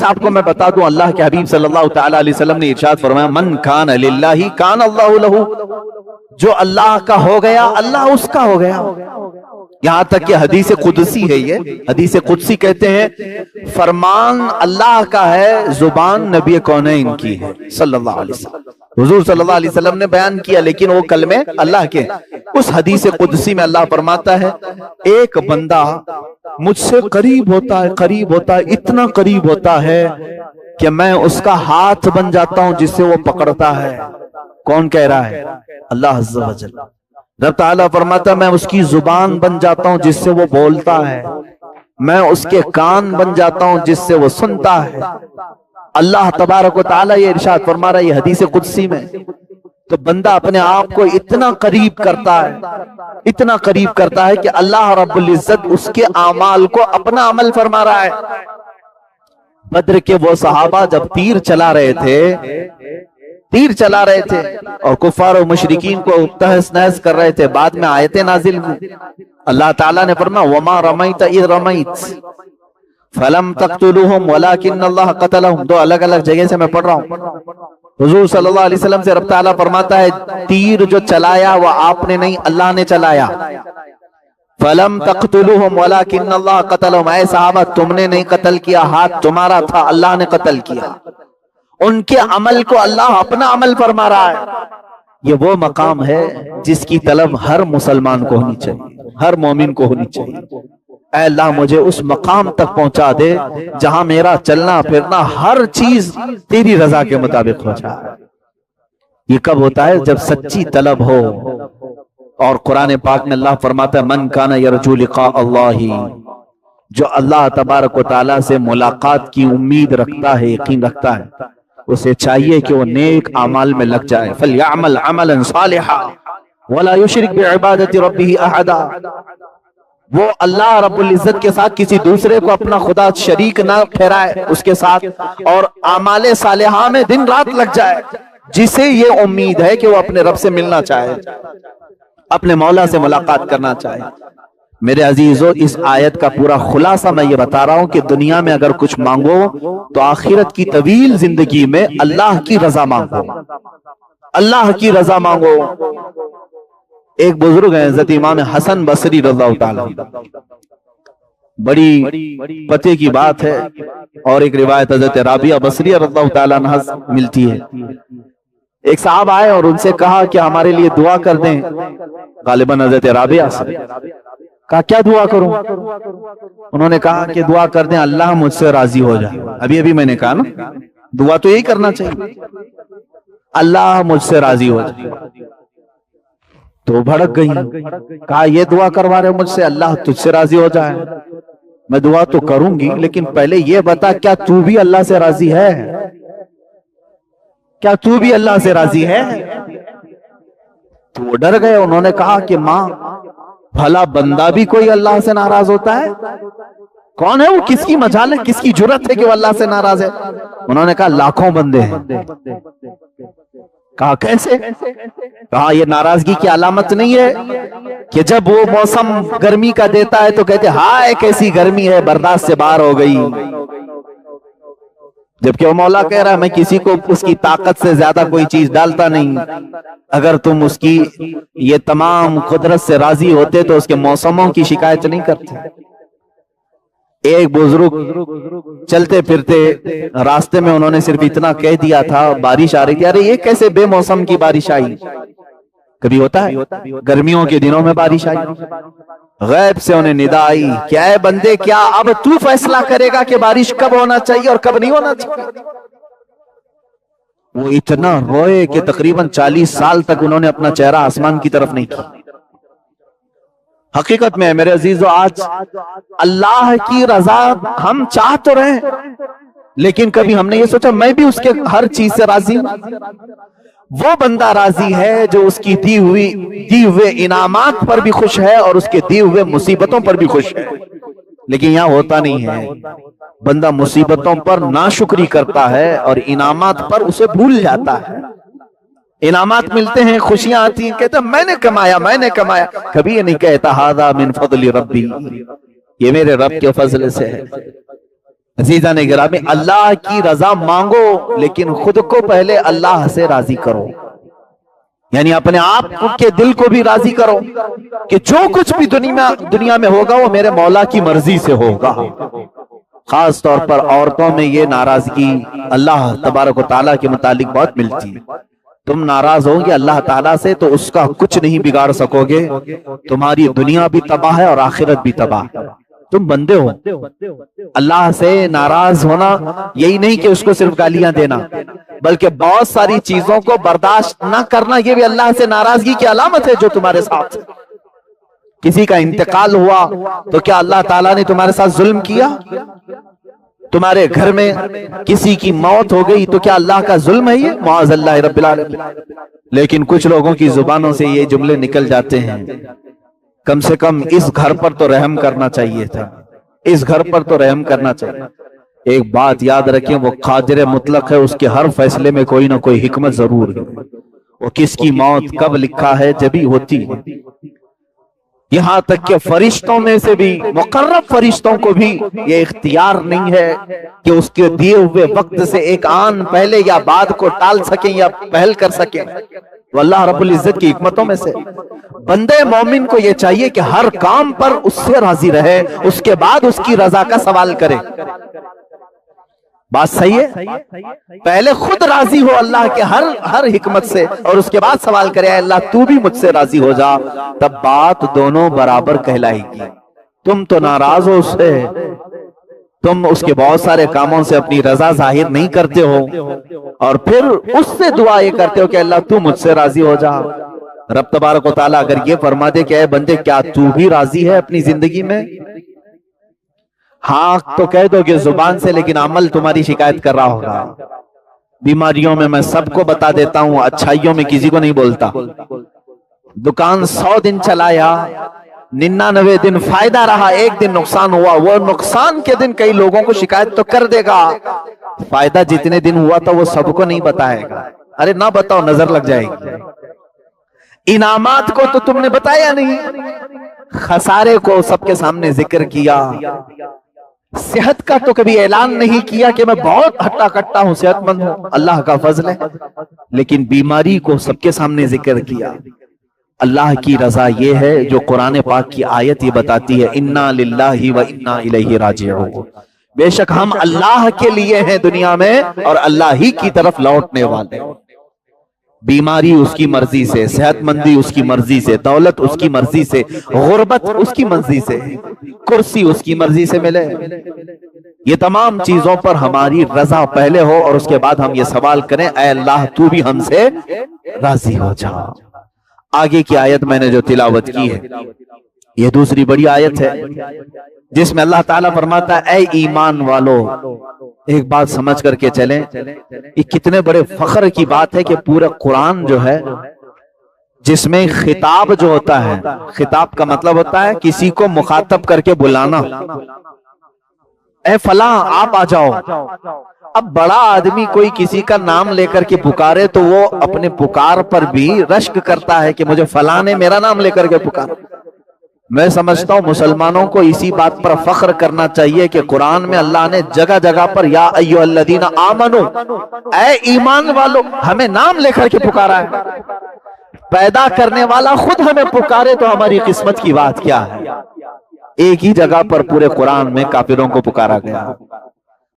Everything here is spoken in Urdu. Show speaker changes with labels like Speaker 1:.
Speaker 1: آپ کو میں بتا دوں، اللہ کے حبیب صلی اللہ تعالی علیہ وسلم نے ارشاد فرمایا من کان للہ کان اللہ لہ، جو اللہ کا ہو گیا اللہ اس کا ہو گیا۔ یہاں تک کہ حدیث قدسی ہے، یہ حدیث قدسی کہتے ہیں فرمان اللہ کا ہے، زبان نبی کونین کی ہے صلی اللہ علیہ وسلم۔ حضور صلی اللہ علیہ وسلم نے بیان کیا لیکن وہ کلمے اللہ کے۔ اس حدیث قدسی میں اللہ فرماتا ہے ایک بندہ مجھ سے قریب ہوتا ہے، قریب ہوتا ہے، اتنا قریب ہوتا ہے کہ میں اس کا ہاتھ بن جاتا ہوں جس سے وہ پکڑتا ہے۔ کون کہہ رہا ہے؟ اللہ عز و جل۔ رب تعالیٰ فرماتا ہے میں اس کی زبان بن جاتا ہوں جس سے وہ بولتا ہے، میں اس کے کان بن جاتا ہوں جس سے وہ سنتا ہے۔ اللہ تبارک و تعالیٰ یہ ارشاد فرما رہا ہے یہ حدیث قدسی میں۔ تو بندہ اپنے آپ کو اتنا قریب کرتا ہے، اتنا قریب کرتا ہے کہ اللہ رب العزت اس کے اعمال کو اپنا عمل فرما رہا ہے۔ بدر کے وہ صحابہ جب تیر چلا رہے تھے اور کفار و مشرکین کو تہس نہس کر رہے تھے، بعد میں آیتیں نازل ہوئی، اللہ تعالیٰ نے فرمایا وما رمیت اذ رمیت فلم تقتلوہم ولکن اللہ قتلہم۔ دو الگ الگ جگہ سے میں پڑھ رہا ہوں۔ حضور صلی اللہ علیہ وسلم سے رب تعالیٰ فرماتا ہے تیر جو چلایا وہ آپ نے نہیں، اللہ نے چلایا۔ فلم تقتلوہم ولکن اللہ قتلہم، اے صحابہ تم نے نہیں قتل کیا، ہاتھ تمہارا تھا، اللہ نے قتل کیا۔ ان کے عمل کو اللہ اپنا عمل فرما رہا ہے۔ یہ وہ مقام ہے جس کی طلب ہر مسلمان کو ہونی چاہیے، ہر مومن کو ہونی چاہیے۔ اے اللہ مجھے اس مقام تک پہنچا دے جہاں میرا چلنا پھرنا ہر چیز تیری رضا کے مطابق ہو جائے۔ یہ کب ہوتا ہے؟ جب سچی طلب ہو۔ اور قرآن پاک میں اللہ فرماتا ہے من کان یرجو لقاء اللہ، جو اللہ تبارک و تعالیٰ سے ملاقات کی امید رکھتا ہے، یقین رکھتا ہے، اسے چاہیے کہ وہ نیک اعمال میں لگ جائے۔ فَلْيَعْمَلْ عَمَلًا صَالِحًا وَلَا يُشْرِكْ بِعِبَادَةِ رَبِّهِ أَحَدًا، وہ اللہ رب العزت کے ساتھ کسی دوسرے کو اپنا خدا شریک نہ ٹھہرائے اس کے ساتھ، اور اعمال صالحہ میں دن رات لگ جائے، جسے یہ امید ہے کہ وہ اپنے رب سے ملنا چاہے، اپنے مولا سے ملاقات کرنا چاہے۔ میرے عزیزو اس آیت کا پورا خلاصہ میں یہ بتا رہا ہوں کہ دنیا میں اگر کچھ مانگو تو آخرت کی طویل زندگی میں اللہ کی رضا مانگو، اللہ کی رضا مانگو۔ ایک بزرگ ہیں حضرت امام حسن بصری رضی اللہ تعالیٰ، بڑی پتے کی بات ہے، اور ایک روایت حضرت رابعہ بصریہ رضی اللہ تعالیٰ عنہ ملتی ہے۔ ایک صاحب آئے اور ان سے کہا کہ ہمارے لیے دعا کر دیں، غالباً حضرت رابعہ سے کہا کیا دعا کروں؟ انہوں نے کہا کہ دعا کر دیں اللہ مجھ سے راضی ہو جائے۔ ابھی میں نے کہا نا دعا تو یہی کرنا چاہیے، اللہ مجھ سے راضی ہو جائے۔ تو بھڑک گئی، کہا یہ دعا کروا رہے مجھ سے اللہ تجھ سے راضی ہو جائے؟ میں دعا تو کروں گی لیکن پہلے یہ بتا کیا تو بھی اللہ سے راضی ہے؟ کیا تو بھی اللہ سے راضی ہے؟ تو وہ ڈر گئے، انہوں نے کہا کہ ماں بھلا بندہ بھی کوئی اللہ سے ناراض ہوتا ہے؟ کون ہے وہ؟ کس کی مجال ہے، کس کی جرت ہے کہ وہ اللہ سے ناراض ہے؟ انہوں نے کہا لاکھوں بندے ہیں۔ کہا کیسے؟ کہا یہ ناراضگی کی علامت نہیں ہے کہ جب وہ موسم گرمی کا دیتا ہے تو کہتے ہائے کیسی گرمی ہے، برداشت سے باہر ہو گئی، جبکہ وہ مولا کہہ رہا ہے میں کسی کو اس کی طاقت سے زیادہ کوئی چیز ڈالتا نہیں۔ اگر تم اس کی یہ تمام قدرت سے راضی ہوتے تو اس کے موسموں کی شکایت نہیں کرتے۔ ایک بزرگ چلتے پھرتے راستے میں انہوں نے صرف اتنا کہہ دیا تھا، بارش آ رہی تھی، ارے یہ کیسے بے موسم کی بارش آئی؟ کبھی ہوتا ہے گرمیوں کے دنوں میں بارش آئی، غیب سے انہیں ندا آئی کہ اے بندے کیا اب تو فیصلہ کرے گا کہ بارش کب ہونا چاہیے اور کب نہیں ہونا چاہیے؟ وہ اتنا روئے کہ تقریباً 40 سال تک انہوں نے اپنا چہرہ آسمان کی طرف نہیں کیا۔ حقیقت میں میرے عزیزو آج اللہ کی رضا ہم چاہ تو رہے لیکن کبھی ہم نے یہ سوچا میں بھی اس کے ہر چیز سے راضی ہوں؟ وہ بندہ راضی ہے جو اس کی دی ہوئے انعامات پر بھی خوش ہے اور اس کے دی ہوئے مصیبتوں پر بھی خوش ہے۔ لیکن یہاں ہوتا نہیں ہے، بندہ مصیبتوں پر ناشکری کرتا ہے اور انعامات پر اسے بھول جاتا ہے۔ انعامات ملتے ہیں، خوشیاں آتی ہیں، کہتا میں نے کمایا، کبھی یہ نہیں کہتا ھذا من فضل ربی، یہ میرے رب کے فضل سے ہے۔ عزیزان گرامی، اللہ کی رضا مانگو لیکن خود کو پہلے اللہ سے راضی کرو، یعنی اپنے آپ کے دل کو بھی راضی کرو کہ جو کچھ بھی دنیا میں ہوگا وہ میرے مولا کی مرضی سے ہوگا۔ خاص طور پر عورتوں میں یہ ناراضگی اللہ تبارک و تعالیٰ کے متعلق بہت ملتی ہے۔ تم ناراض ہوگے اللہ تعالیٰ سے تو اس کا کچھ نہیں بگاڑ سکو گے، تمہاری دنیا بھی تباہ ہے اور آخرت بھی تباہ ہے۔ تم بندے ہو، اللہ سے ناراض ہونا یہی نہیں کہ اس کو صرف گالیاں دینا، بلکہ بہت ساری چیزوں کو برداشت نہ کرنا یہ بھی اللہ سے ناراضگی کی علامت ہے۔ جو تمہارے ساتھ کسی کا انتقال ہوا تو کیا اللہ تعالیٰ نے تمہارے ساتھ ظلم کیا؟ تمہارے گھر میں کسی کی موت ہو گئی تو کیا اللہ کا ظلم ہے یہ؟ معاذ اللہ رب العالمین۔ لیکن کچھ لوگوں کی زبانوں سے یہ جملے نکل جاتے ہیں، کم سے کم اس گھر پر تو رحم کرنا چاہیے تھا، اس گھر پر تو رحم کرنا چاہیے۔ ایک بات یاد رکھیں، وہ قادر مطلق ہے، اس کے ہر فیصلے میں کوئی نہ کوئی حکمت ضرور ہے۔ وہ کس کی موت کب لکھا ہے جبھی ہوتی ہے۔ یہاں تک کہ فرشتوں میں سے بھی مقرب فرشتوں کو بھی یہ اختیار نہیں ہے کہ اس کے دیے ہوئے وقت سے ایک آن پہلے یا بعد کو ٹال سکیں یا پہل کر سکیں۔ وہ اللہ رب العزت کی حکمتوں میں سے بندے مومن کو یہ چاہیے کہ ہر کام پر اس سے راضی رہے، اس کے بعد اس کی رضا کا سوال کرے۔ بات صحیح ہے؟ پہلے خود راضی ہو اللہ کے ہر حکمت سے اور اس کے بعد سوال کرے اے اللہ تو بھی مجھ سے راضی ہو جا، تب بات دونوں برابر کہلائے گی۔ تم تو ناراض ہو اس سے، تم اس کے بہت سارے کاموں سے اپنی رضا ظاہر نہیں کرتے ہو اور پھر اس سے دعا یہ کرتے ہو کہ اللہ تو مجھ سے راضی ہو جا۔ رب تبارک و تعالیٰ اگر یہ فرما دے کہ اے بندے کیا تو بھی راضی ہے اپنی زندگی میں؟ ہاں تو کہہ دو گے زبان سے، لیکن عمل تمہاری شکایت کر رہا ہوگا۔ بیماریوں میں سب کو بتا دیتا ہوں، اچھائیوں میں کسی کو نہیں بولتا۔ دکان 100 دن چلایا، 99 دن فائدہ رہا، ایک دن نقصان ہوا، وہ نقصان کے دن کئی لوگوں کو شکایت تو کر دے گا، فائدہ جتنے دن ہوا تھا وہ سب کو نہیں بتائے گا۔ ارے نہ بتاؤ نظر لگ جائے گی۔ انعامات کو تو تم نے بتایا نہیں، خسارے کو سب کے سامنے ذکر کیا۔ صحت کا تو کبھی اعلان نہیں کیا کہ میں بہت ہٹا کٹا ہوں، صحت مند ہوں، اللہ کا فضل ہے، لیکن بیماری کو سب کے سامنے ذکر کیا۔ اللہ کی رضا یہ ہے جو قرآن پاک کی آیت یہ بتاتی ہے انا للہ و انا الیہ راجعون، بے شک ہم اللہ کے لیے ہیں دنیا میں اور اللہ ہی کی طرف لوٹنے والے۔ بیماری اس کی مرضی سے، صحت مندی اس کی مرضی سے، دولت اس کی مرضی سے، غربت اس کی مرضی سے، کرسی اس کی مرضی سے ملے۔ یہ تمام چیزوں پر ہماری رضا پہلے ہو اور اس کے بعد ہم یہ سوال کریں اے اللہ تو بھی ہم سے راضی ہو جا۔ آگے کی آیت میں نے جو تلاوت کی ہے یہ دوسری بڑی آیت ہے جس میں اللہ تعالیٰ فرماتا ہے اے ایمان والو، ایک بات سمجھ کر کے چلیں، یہ کتنے بڑے فخر کی بات ہے کہ پورا قرآن جو ہے جس میں خطاب جو ہوتا ہے، خطاب کا مطلب ہوتا ہے کسی کو مخاطب کر کے بلانا، اے فلاں آپ آ جاؤ۔ اب بڑا آدمی کوئی کسی کا نام لے کر کے پکارے تو وہ اپنے پکار پر بھی رشک کرتا ہے کہ مجھے فلاں نے میرا نام لے کر کے پکارا۔ میں سمجھتا ہوں مسلمانوں کو اسی بات پر فخر کرنا چاہیے کہ قرآن میں اللہ نے جگہ جگہ پر یا ایھا الذین آمنو، اے ایمان والو، ہمیں نام لے کر کے پکارا ہے۔ پیدا کرنے والا خود ہمیں پکارے تو ہماری قسمت کی بات کیا ہے۔ ایک ہی جگہ پر پورے قرآن میں کافروں کو پکارا گیا۔